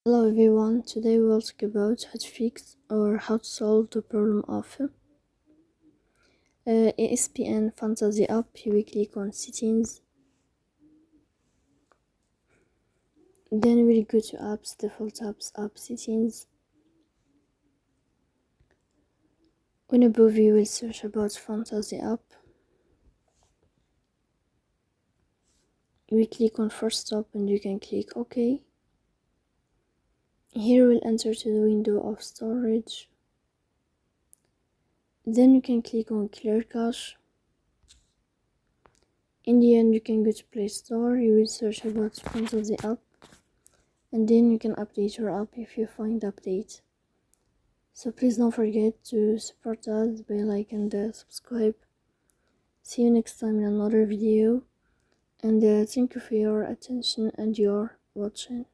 Hello everyone, today we will talk about how to fix or how to solve the problem of Espn Fantasy app. You will click on settings, then we'll go to apps, default apps, app settings. When above you will search about Fantasy app. We click on first stop and you can click OK. Here we'll enter to the window of storage. Then you can click on clear cache. In the end you can go to Play Store, you will search about Fantasy app, and then you can update your app if you find update. So please don't forget to support us by like and subscribe. See you next time in another video, and thank you for your attention and your watching.